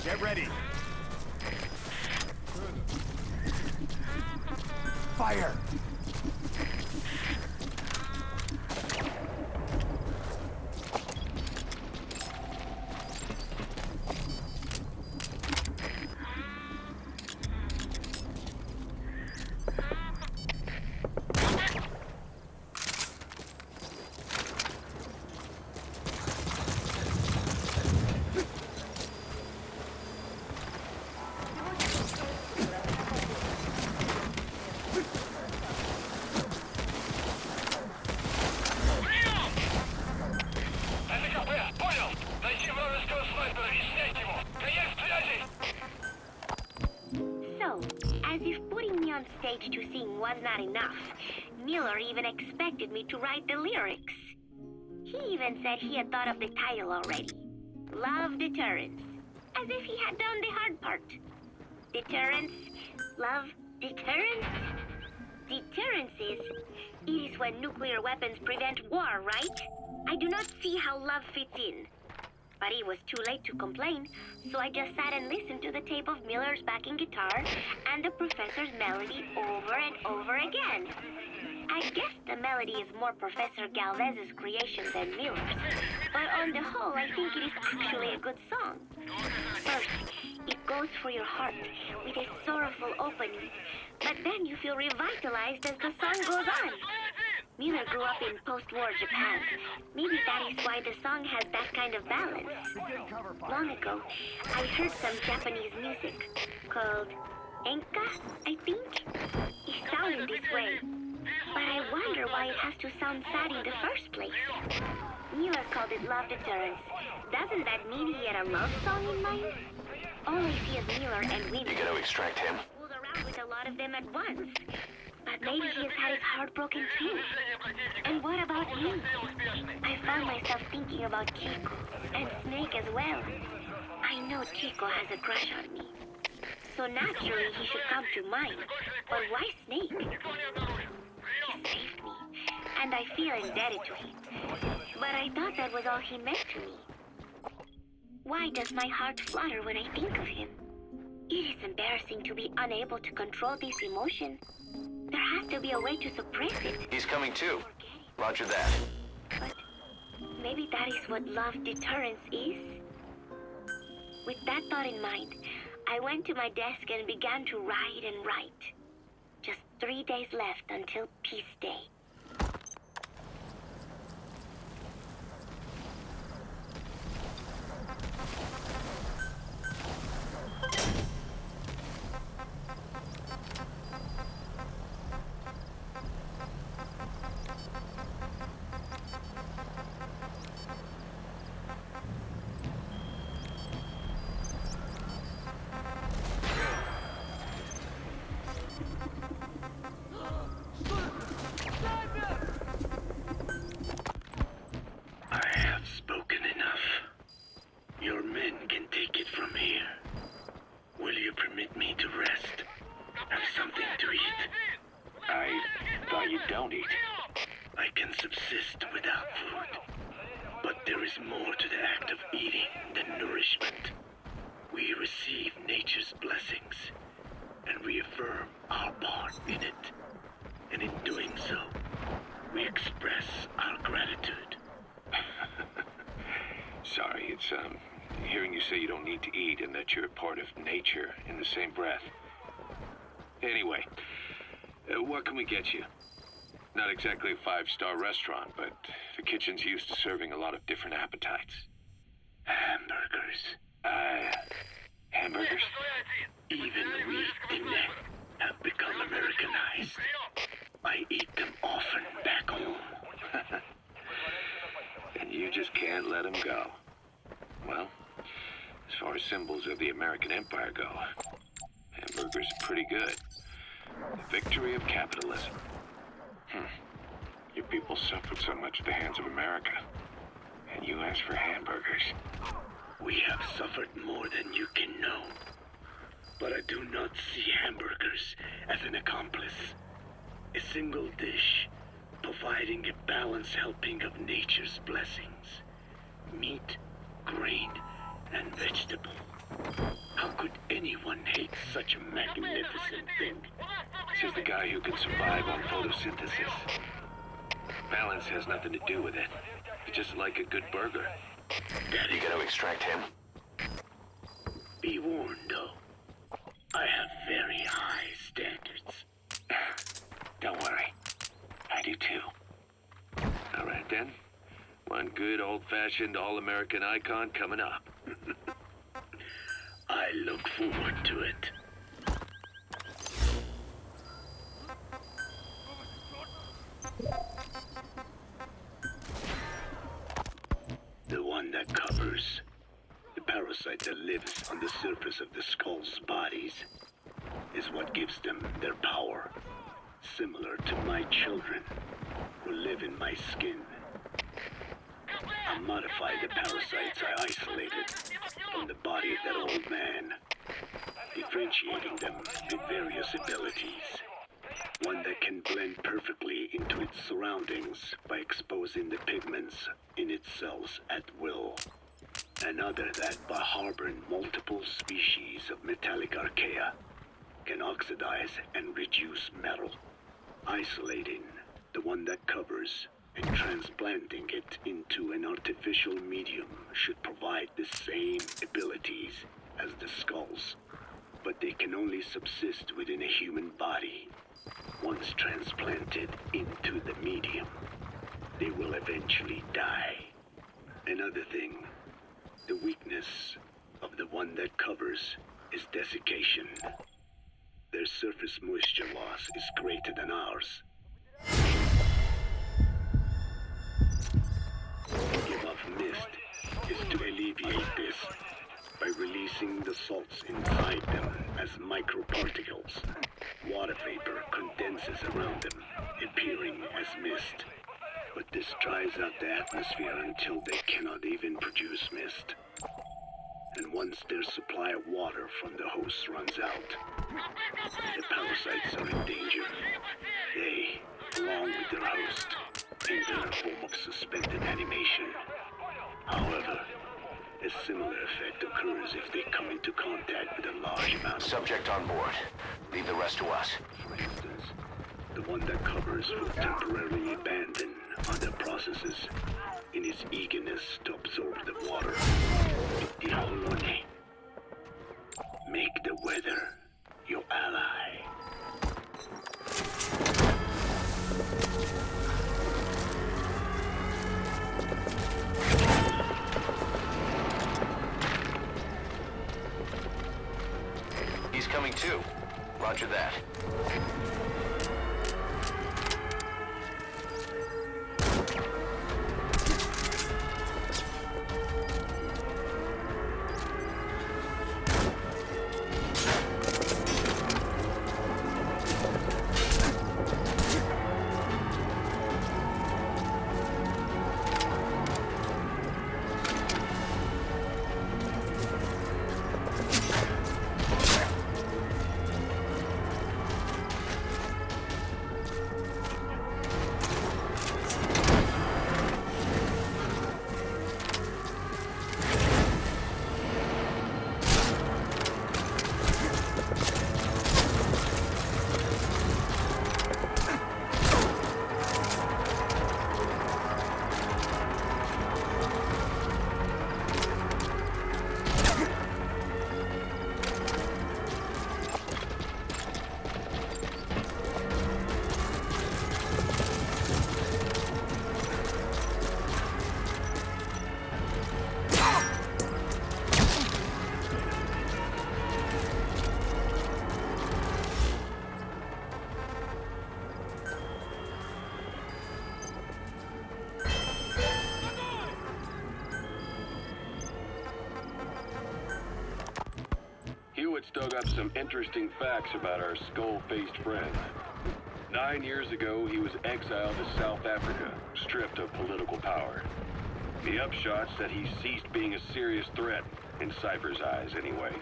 Get ready. Fire! So, as if putting me on stage to sing was not enough, Miller even expected me to write the lyrics. He even said he had thought of the title already. Love Deterrence. As if he had done the hard part. Deterrence, love, deterrence? Deterrence is when nuclear weapons prevent war, right? I do not see how love fits in. But it was too late to complain, so I just sat and listened to the tape of Miller's backing guitar and the professor's melody over and over again. I guess the melody is more Professor Galvez's creation than Miller's, but on the whole, I think it is actually a good song. First, it goes for your heart with a sorrowful opening, but then you feel revitalized as the song goes on. Miller grew up in post-war Japan. Maybe that is why the song has that kind of balance. Long ago, I heard some Japanese music called enka, I think. It sounded this way. But I wonder why it has to sound sad in the first place. Miller called it Love Deterrence. Doesn't that mean he had a love song in mind? All I see is Miller and women. You gotta extract him. Fooled around with a lot of them at once. But maybe he has had his heart broken too. And what about me? I found myself thinking about Chico and Snake as well. I know Chico has a crush on me. So naturally he should come to mind. But why Snake? He saved me, and I feel indebted to him. But I thought that was all he meant to me. Why does my heart flutter when I think of him? It is embarrassing to be unable to control this emotion. There has to be a way to suppress it. He's coming too. Roger that. But maybe that is what love deterrence is? With that thought in mind, I went to my desk and began to write and write. Just 3 days left until Peace Day. Don't eat. I can subsist without food. But there is more to the act of eating than nourishment. We receive nature's blessings and reaffirm our part in it. And in doing so, we express our gratitude. Sorry, it's hearing you say you don't need to eat and that you're part of nature in the same breath. Anyway, what can we get you? Not exactly a five-star restaurant, but the kitchen's used to serving a lot of different appetites. Hamburgers. Hamburgers? Even we in there have become Americanized. I eat them often back home. And you just can't let them go. Well, as far as symbols of the American empire go, hamburgers are pretty good. The victory of capitalism. Your people suffered so much at the hands of America. And you ask for hamburgers. We have suffered more than you can know. But I do not see hamburgers as an accomplice. A single dish, providing a balanced helping of nature's blessings. Meat, grain, and vegetable. could anyone hate such a magnificent thing? Says the guy who can survive on photosynthesis. Balance has nothing to do with it. It's just like a good burger. You gotta extract him. Be warned, though. I have very high standards. Don't worry. I do too. All right then. One good old-fashioned all-American icon coming up. I look forward to it. The one that covers. The parasite that lives on the surface of the Skull's bodies is what gives them their power. Similar to my children who live in my skin. I modified the parasites I isolated from the body of that old man, differentiating them with various abilities. One that can blend perfectly into its surroundings by exposing the pigments in its cells at will. Another that, by harboring multiple species of metallic archaea, can oxidize and reduce metal. Isolating the one that covers and transplanting it into an artificial medium should provide the same abilities as the Skulls, but they can only subsist within a human body. Once transplanted into the medium, they will eventually die. Another thing, the weakness of the one that covers is desiccation. Their surface moisture loss is greater than ours. To give off mist is to alleviate this by releasing the salts inside them as microparticles. Water vapor condenses around them, appearing as mist. But this dries out the atmosphere until they cannot even produce mist. And once their supply of water from the host runs out, the parasites are in danger. They, along with their host, enter a form of suspended animation. However, a similar effect occurs if they come into contact with a large amount of... Subject on board. Leave the rest to us. For instance, the one that covers will temporarily abandon other processes in his eagerness to absorb the water. Itiholone. Make the weather your ally. He's coming too. Roger that. Hewitt's dug up some interesting facts about our skull-faced friend. 9 years ago, he was exiled to South Africa, stripped of political power. The upshot's that he ceased being a serious threat, in Cypher's eyes anyway.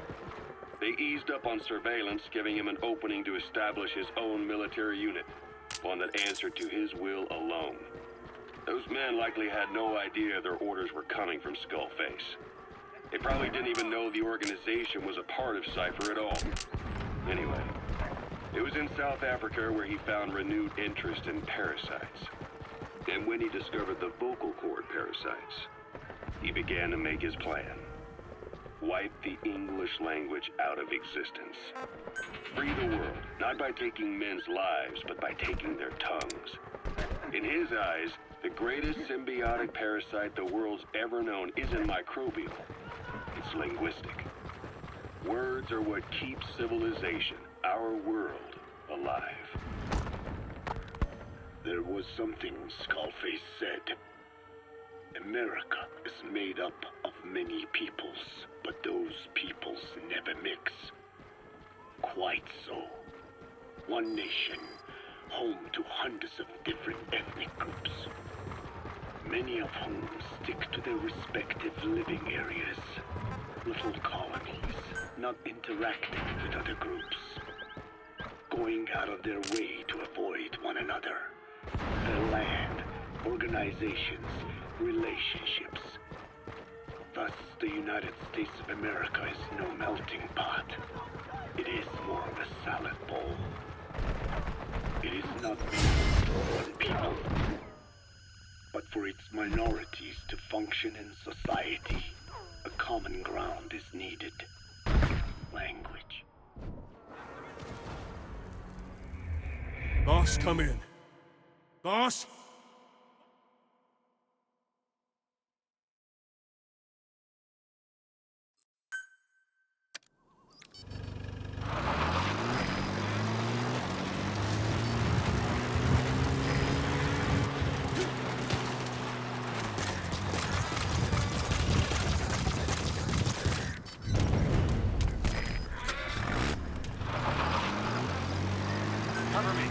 They eased up on surveillance, giving him an opening to establish his own military unit, one that answered to his will alone. Those men likely had no idea their orders were coming from Skullface. They probably didn't even know the organization was a part of Cypher at all. Anyway, it was in South Africa where he found renewed interest in parasites. And when he discovered the vocal cord parasites, he began to make his plan. Wipe the English language out of existence. Free the world, not by taking men's lives, but by taking their tongues. In his eyes, the greatest symbiotic parasite the world's ever known isn't microbial. It's linguistic. Words are what keeps civilization, our world, alive. There was something Skullface said. America is made up of many peoples, but those peoples never mix. Quite so. One nation, home to hundreds of different ethnic groups, many of whom stick to their respective living areas. Little colonies, not interacting with other groups, going out of their way to avoid one another. Their land, organizations, relationships. Thus, the United States of America is no melting pot. It is more of a salad bowl. It is not made for one people, but for its minorities to function in society. A common ground is needed. Language. Boss, come in. Boss? Cover me.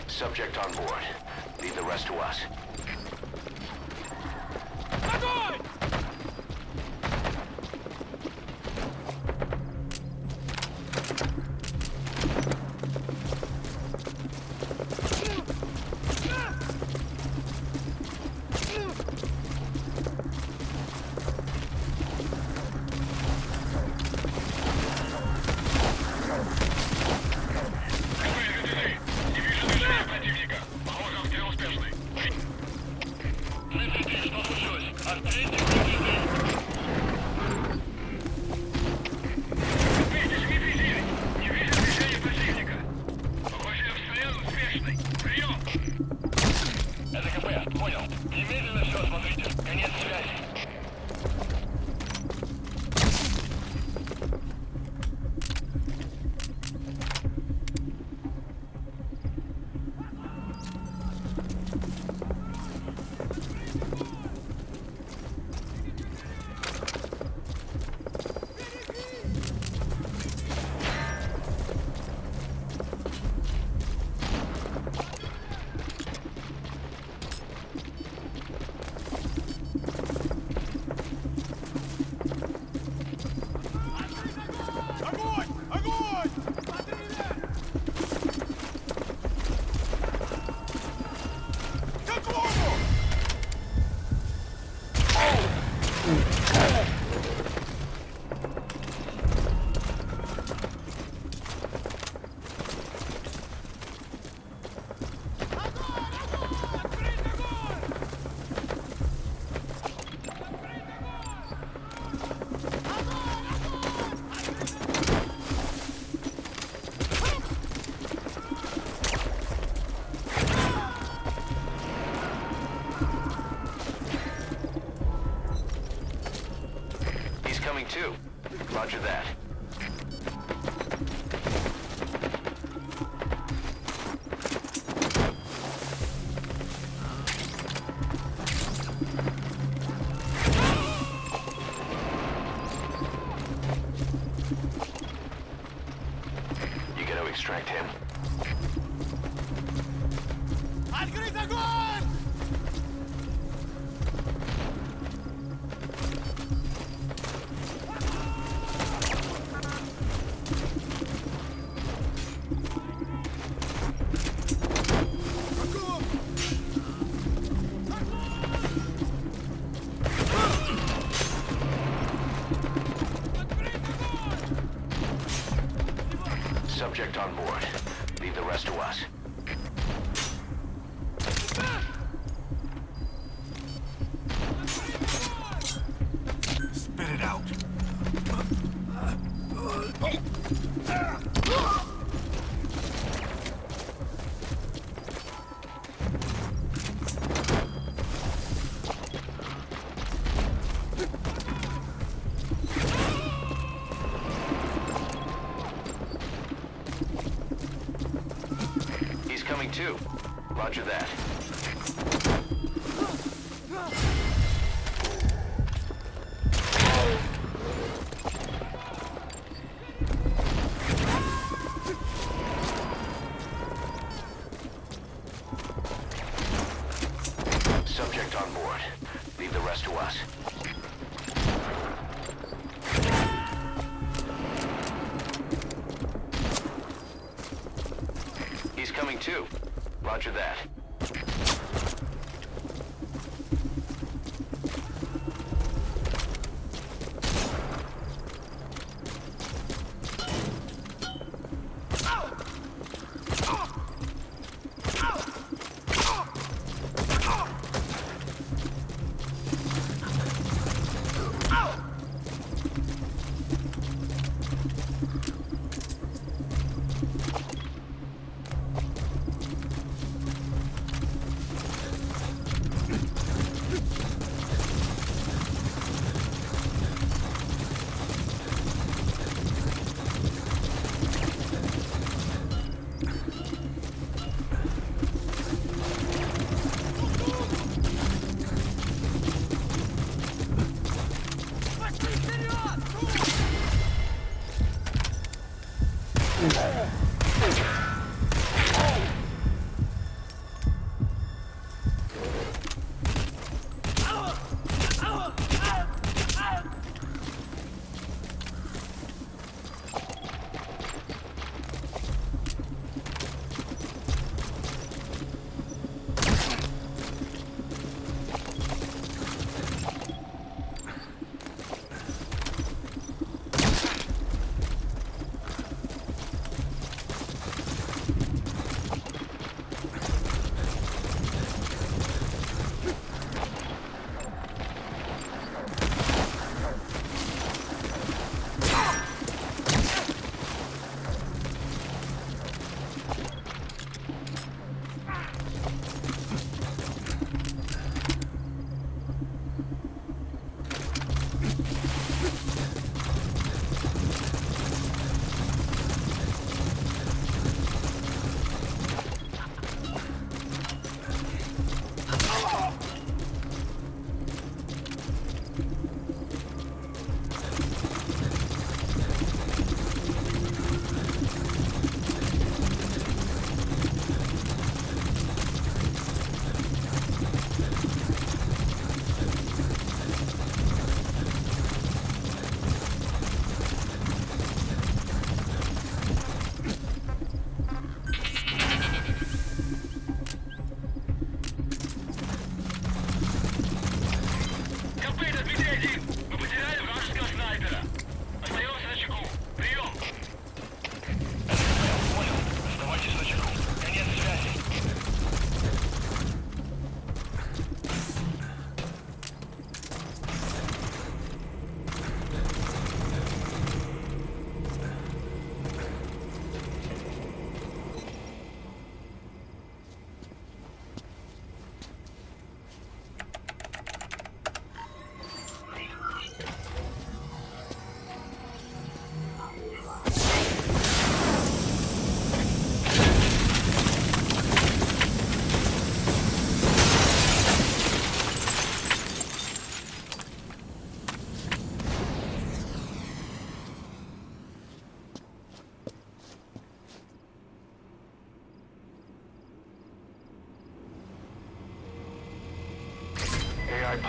Subject on board. Leave the rest to us. extract him. Открыть огонь! Subject on board. Leave the rest to us. Spit it out. He's coming too. Roger that. Subject on board. Leave the rest to us. He's coming too. Roger that.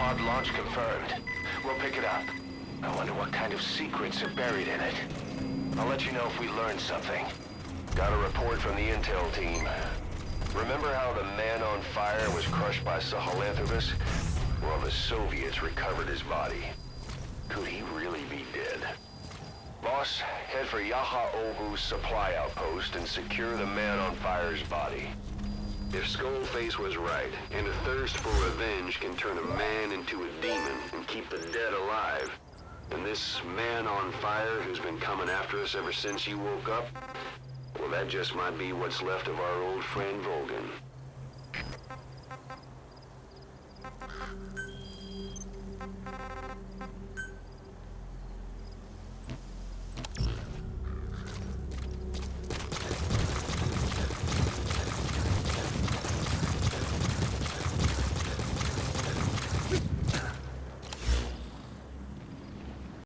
Pod launch confirmed. We'll pick it up. I wonder what kind of secrets are buried in it. I'll let you know if we learn something. Got a report from the intel team. Remember how the man on fire was crushed by Sahelanthropus? Well, the Soviets recovered his body. Could he really be dead? Boss, head for Yaha Ovu's supply outpost and secure the man on fire's body. If Skullface was right, and a thirst for revenge can turn a man into a demon and keep the dead alive, then this man on fire who's been coming after us ever since you woke up, well, that just might be what's left of our old friend Volgin.